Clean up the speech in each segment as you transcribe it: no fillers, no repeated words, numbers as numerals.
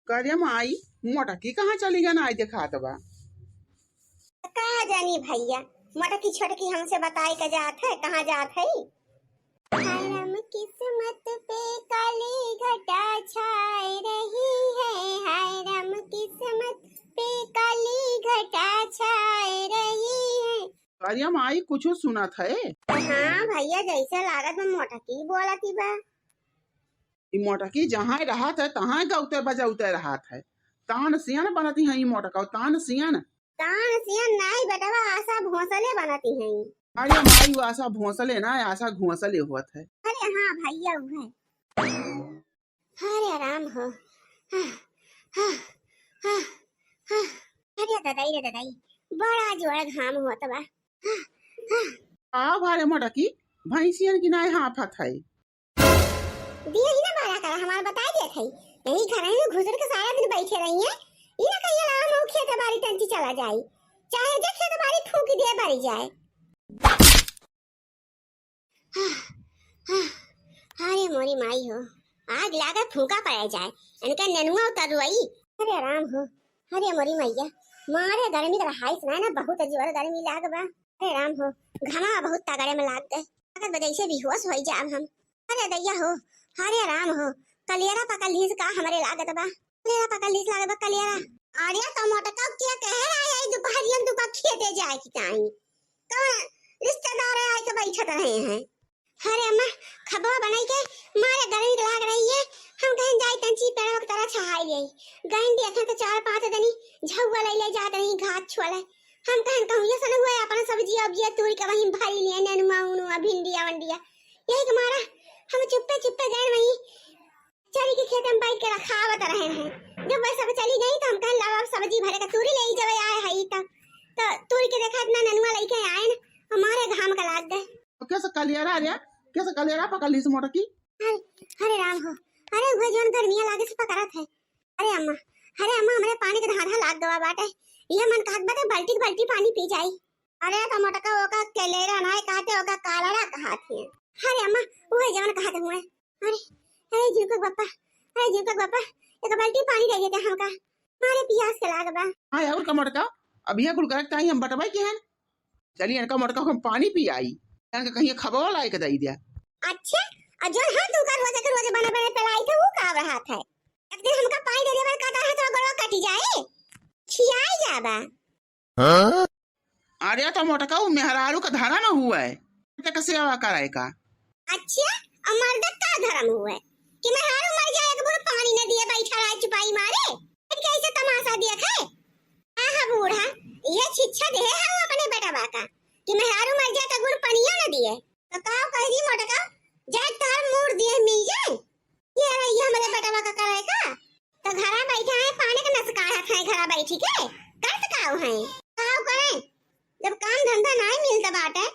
कार्य में आई मोटकी कहाँ चली गया ना आई दिखात बा। कहा जानी भैया, मटकी छोटकी हमसे बताई का जात है, कहाँ जात है। हरम किस्मत पे काली घटा छाए रही है, हरम किस्मत पे काली घटा छाए रही है। कार्य में आई कुछ सुना था। हाँ भैया, जैसे लागत में मोटकी बोला थी बा। मोटकी जहाँ रहा था तहाँ गौते बजौते रहा था। तान सियान बनती है मोटका तान सियान। तान सियान नहीं बेटवा, आशा भोसले बनाती हैं। अरे माई वो आशा भोसले ना आशा घोसले हुआ है। अरे हाँ भैया वो है। अरे आराम हो। हाँ, हाँ, हाँ, हाँ। अरे दादाई रे दादाई, बड़ा जोड़ा घाम हुआ तबा। हाँ, हाँ। आ भारे मोटकी भैंसियन की नाय हाफत है। दिया ही ना मारा कर, हमारा बता दिया था। यही घर में घुसर के सारा दिन बैठे रही हैं। ये ना कहिए लाम हो खेत बाड़ी टंची चला जाए, चाहे जे खेत बाड़ी फूंक दिए बाड़ी जाए। हाँ, हाँ। अरे मोरी माई हो, आग लागा फूंका पड़ा जाए, इनका ननुआ उतर रुई। अरे आराम हो। अरे मोरी मैया, मारे गर्मी का हाइस ना बहुत जोर गर्मी लाग बा। अरे आराम हो, घमा बहुत तगड़े में लाग गए, अगर बदई से बेहोश हो जाब हम। अरे दैया हो, अरे आराम हो। कलियारा पकड़ लीस का हमरे लागत बा, कलियारा पकड़ लीस लागत बा कलियारा। अरे टमाटर का क्या कह रहा है, दोपहरियन दुपा खेते जाए की काई कौन रिश्तेदार आए के बैठे रहे हैं। अरे अम्मा, खबा बनाई के मारे गर्मी लाग रही है, हम कहीं जाई तंची पेड़ों की तरह छहाई गई। गईं देखे तो 4-5 दनी झौवा ले जा रही घाट छोले। हम कहूं ये सन हुआ अपन सब्जी अब्जी तोड़ के वहीं भारी लिए नेनुआ उनुआ भिंडिया वंडिया, यही के मारा हम चुप्पे चुप्पे गए वहीं चरी के खेत में बैठ के रखावत रहे हैं। जब वह सब चली गई तो हम कहन लावा सब्जी भरे का तूरी ले जब आए हई तो तूरी के देखा इतना नेनुआ लेके आए न, हमारे घाम का लाग गए। कैसे कलियारा रे, कैसे कलियारा पकड़ लीस मोटकी। अरे राम हो, अरे वो जोन गर्मियां लागे से पकड़त है। अरे अम्मा हमरे पानी के धाधा लाग गवा बाटे, ये मन कहत बाटे बाल्टी बाल्टी पानी पी जाई। अरे टमाटर का ओका केलेरा ना कहते ओका कालारा कहत है। अरे अम्मा वो जोन कहत हुए। अरे अरे जुकक बापा एक बाल्टी पानी दे देते हमका, मारे प्यास के लाग बा। हां और का मोटका अभी कुल करत ताई हम बटवाई के हन। चलिए इनका मोटका हम पानी पी आई, इनका कहीं खबवा लाए के दई दिया। अच्छा जो हां तू कर रोज बना बना पलाई थे वो का रहा था। एक दिन हमका पानी दे देवर काटा है तो गड़वा कटी जाए, छियाई जाबा। हां अरे तो मोटका वो मेहरारू का धारा में हुआ है तो कैसे आवा कराए का। अच्छा अमर का धर्म हुआ है कि मेहरारू मर जाए एक बुर पानी न दिए बैठा रहा चुपाई मारे, फिर कैसे तमाशा देखे। आहा बूढ़ा ये शिक्षा दे है वो अपने बेटा बाका कि मेहरारू मर जाए तो गुड़ पनिया न दिए तो काव कहरी मोटका जाए तार मोड़ दिए मिल जाए। ये हमारे बेटा बाका करेगा तो घरा बैठा है पानी का नसकारा खाए घरा बैठी के करत काव है काव करे। जब काम धंधा नहीं मिलता बाटे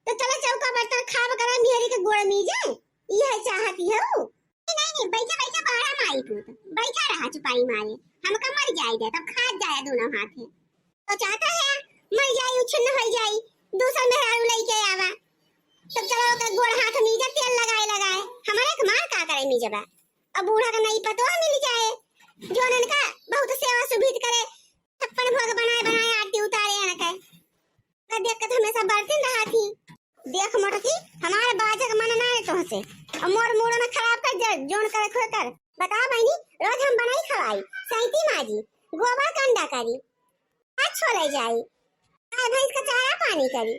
तो चला चौका बर्तन खाब करा मिहरी के गोड़ मिल जाए, ये चाहती है वो। नहीं बैठा बाड़ा माई पूत बैठा रहा चुपाई मारे, हमका मर जाए तब खा जाए दोनों हाथ है तो चाहता है मर जाए उछन हो जाए दूसरा मेहरारू लेके आवा तब चलो का गोड़ हाथ में जा तेल लगाए हमारे के मार का करे मी जबा। अब बूढ़ा का नहीं पतो मिल जाए जोनन का बहुत सेवा सुभित करे, छप्पन भोग बनाए आरती उतारे न के देख के हमेशा बर्तन रहा थी। देख मोटकी हमारे बाजे का मन ना है तो से और मोर मूड में खराब कर दे जोन करे खोल कर बता बहनी। रोज हम बनाई खवाई सैती माजी गोबर कंडा करी आज छोले जाई गाय भैंस का चारा पानी करी,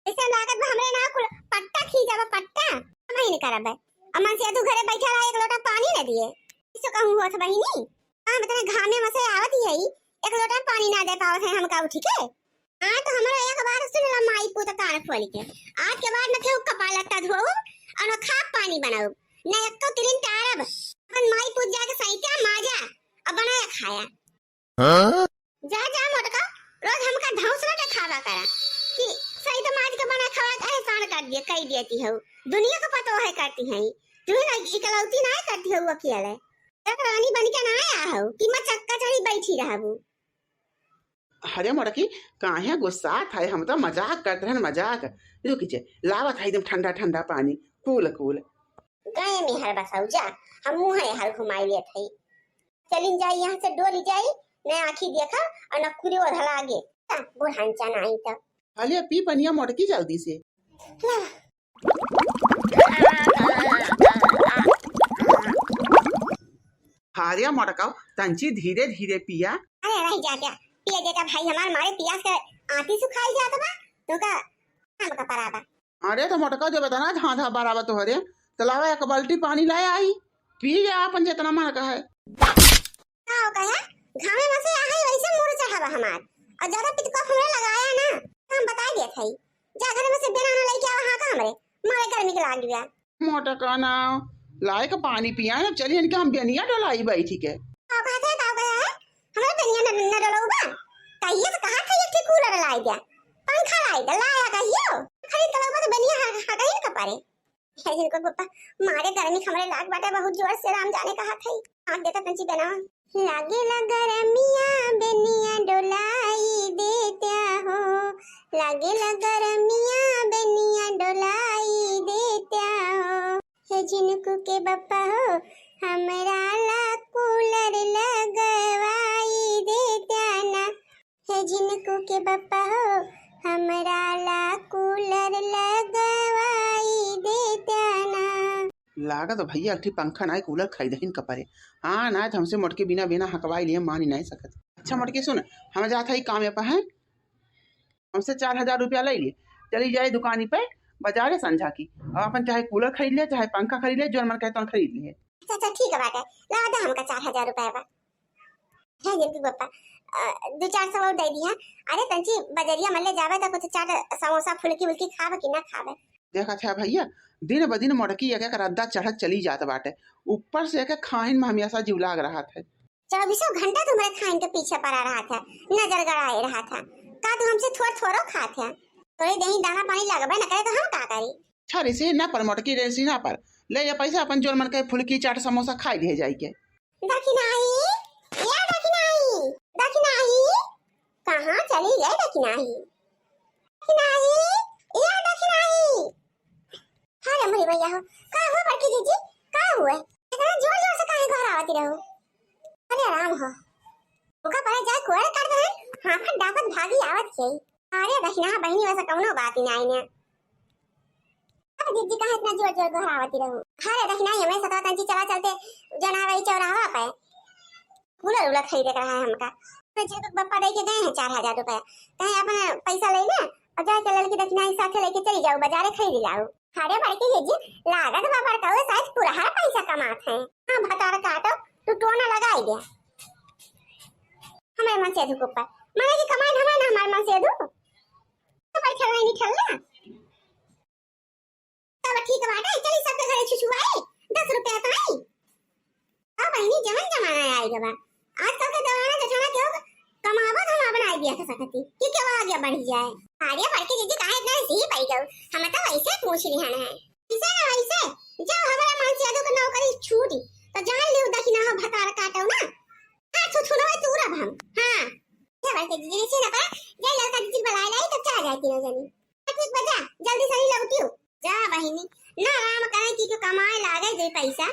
ऐसे लागत में हमरे ना कुल पट्टा खींचावा पट्टा हम ही नहीं करबे। अमन से तू घरे बैठा रहा एक लोटा पानी न दिए इसो कहूं होत बहिनी। हां मतलब घामे में से आवत ही एक लोटा पानी ना दे पावत है हमका उठी के। हां तो हमरा एक बार सुनला माई पुत कान खोल के आज के बाद न थे कपाल लत्ता धोऊ और खा पानी बनाऊ न एक तो तिरिन तारब अपन माई पुत जाके सैता माजा अब बनाया खाया। हां जा मोटका रोज हमका ढौसला के खावा करा कि सही तो माज के बना खावा का एहसान कर दिए कह देती हो दुनिया को पतो है करती है तू ना इकलौती ना करती हो अकेले एक रानी बन के ना आया हो कि मैं चक्का चढ़ी बैठी रहबू। अरे मोटकी काहे गुस्सा था, हम तो मजाक करते हैं मजाक। रुक जे लावत है एकदम ठंडा ठंडा पानी कूल कूल। गए में हर बसाऊ जा हम मुंह है हर घुमाई लिए थे चलिन जाई यहाँ से डोली जाई न आखी देखा और न कुरे ओढ़ला आगे बुढ़ांचा नहीं तो हालिया पी पनिया मोटकी जल्दी से। हारिया मोटकाओ तंची धीरे धीरे पिया। अरे रह जा क्या पिया देता भाई हमार मारे पियास के आती सुखाई जात बा तो का हम का पराबा। अरे तो मोटका जो बताना धा धा बराबर तो हरे तलावा एक बाल्टी पानी लाए आई पी जा अपन जितना मन का है। का हो गया घामे में से आहे वैसे मोर चढ़ावा हमार और ज्यादा पिटका हमरे लगाया ना हम बता दिए थे जा घर में से बिना ना लेके आवा हां का हमरे मारे गर्मी के लाग गया। मोटका ना लाए का पानी पिया ना चलिए इनके हम बेनिया डलाई भाई ठीक है। का कहते का गया है हमरे बेनिया न डलौबा कहिए तो कहा था एक कूलर लाई दिया पंखा लाई दे लाया कहियो खरीद तलौबा तो बेनिया हटाई न पारे है जिनको पप्पा मारे गर्मी हमरे लाग बाटे बहुत जोर से राम जाने कहा था आंख देता तंची बना लागे लगा रमिया बेनिया डोलाई देता हो लागे लगा रमिया बेनिया डोलाई देता हो हे जिनको के बप्पा हो हमरा ला कूलर लगवाई देता ना हे जिनको के बप्पा हो हमरा ला कूलर लगवाई देता ना। लागा तो भैया अठी पंखा ना कूलर खरीदहिन कपरे हाँ ना हमसे मोटके बिना बिना हकवाई लिए मान ही नहीं सकत। अच्छा मोटके सुन हम जाता ही काम पे है हमसे 4000 रुपया ले लिए चली जाए दुकानी पे बाजारे संझा की और अपन चाहे कूलर खरीद ले चाहे पंखा खरीद ले जो मन कहता खरीद लिए। अच्छा ठीक है बात है ला दे हमका 4000 रुपया बा है जिनको पप्पा 2-400 और दे दिया। अरे तंची बजरिया मल्ले जावे तो कुछ चाट समोसा फुलकी उलकी खावे कि ना खावे। देखा था भैया दिन ब दिन मोटकी एक रद्दा चढ़त चली जात बाटे ऊपर से एक खाइन में हमेशा जीव लाग रहा था 24 घंटा तुम्हारे खाइन के पीछे पड़ा रहा था नजर गड़ाए रहा था का तुम हमसे थोड़ा खाते हैं थोड़ी दही दाना पानी लगबे न करे तो हम का करी। छरी से ना पर मोटकी रेसी ना पर ले ये पैसा अपन जोर मन के फुलकी चाट समोसा खाई ले जाई के। दखिनाई या दखिनाई कहां चली गई दखिनाई या दखिनाई। अरे मेरी भैया हो का हुआ बड़की जीजी का हुआ इतना जोर जोर से काहे घर आती रहो। अरे आराम हो ओका पर जाए कोड़ कर दे हां फट डापत भागी आवत छई। अरे दखिना बहिनी वैसा कौनो बात ही नहीं ने अब जीजी का इतना जोर जोर घर आवती रहो। अरे दखिना हमें सता तंची चला चलते जनावई चौराहा पे कूलर उलर खरीदे रहा है हमका तो जी पप्पा दे के गए हैं 4000 रुपया कहीं अपन पैसा ले ले और जाके लड़की दखिनाई साथे लेके चली जाओ बाजारे खरीद लाओ। अरे बड़की जीजी लागत बाबा का वो शायद पूरा हर पैसा कमाते हैं हां भतार काटो तू टोना लगाई दे हमारे मन से धुक ऊपर माने की कमाई हमारे ना हमारे मन से धुक तो भाई खेलना नहीं खेलना तब ठीक बात है चली सबके घरे छुछुआए 10 रुपया तो आई अब बहनी जमन जमाना आएगा बा आजकल के जमाना जठाना क्यों कमावा हम अपन आइडिया के सकती कि क्या आगे बढ़ जाए। अरे बड़की जीजी काहे इतना सही पाई गऊ हम तो वैसे पूछ लिहन है इसे ना वैसे जब हमारा मन से यादव को नौकरी छूटी तो जान ले उदा कि ना हो भतार काटो ना हां छुछुनो है तू रब हम हां ये बड़की जीजी से ना पर ये लड़का जीजी बुलाए लाई तो चला जाती ना जानी ठीक बजा जल्दी सही लौटियो जा बहिनी ना राम करे कि कमाए लागे दे पैसा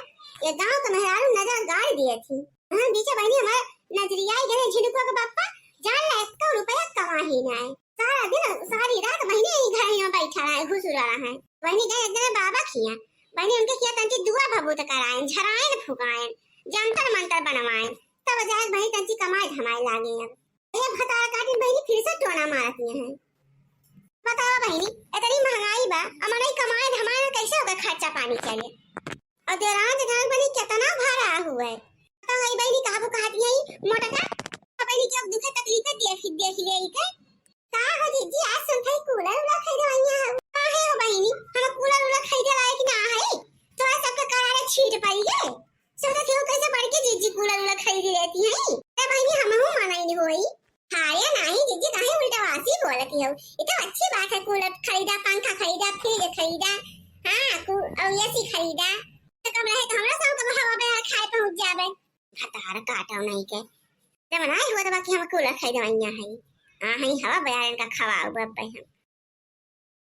ये गांव के मेहरारू नजर गाड़ दिए थी हां बीचे बहिनी हमारे नजरिया गए झिनुको के बापा जान ले 1 रुपया कमा ही ना है सारा दिन सारी रात बहिनी घर में बैठा रहा है घुस रहा है। बहिनी गए एक दिन बाबा किया बहिनी उनके किया तंची दुआ भभूत कराए झराए न फुकाए जंतर मंतर बनवाए तब जाए बहिनी तंची कमाए धमाए लागे अब ये भतार काटी बहिनी फिर से टोना मारती है। बताओ बहिनी इतनी महंगाई बा हमारे कमाए धमाए कैसे होगा खर्चा पानी चले और देराज घर बनी कितना भाड़ा हुआ है तो गई बहिनी काबू कहती है मोटका बहिनी जब दुखे तकलीफ देख ले के का हो जीजी आज सुनते कूलर उला खरीदवाइया है काहे हो बहिनी हम कूलर उला खरीदे लायक ना है तो सबके करारे छीट पड़ी है सोचा क्यों कैसे बढ़ के जीजी कूलर उला खरीद लेती है ए बहिनी हम हो माना ही होई हारे नहीं जीजी काहे उल्टा वासी बोलती हो ये तो अच्छी बात है कूलर खरीदा पंखा खरीदा फ्रिज खरीदा हां और एसी खरीदा तो कम रहे तो हमरा सब के हवा पे खाए पहुंच जावे भतार काटो नहीं के जब ना हुआ तो बाकी हम कूलर खरीदवाइया है हां हवा बयारन का खवाओ बब हम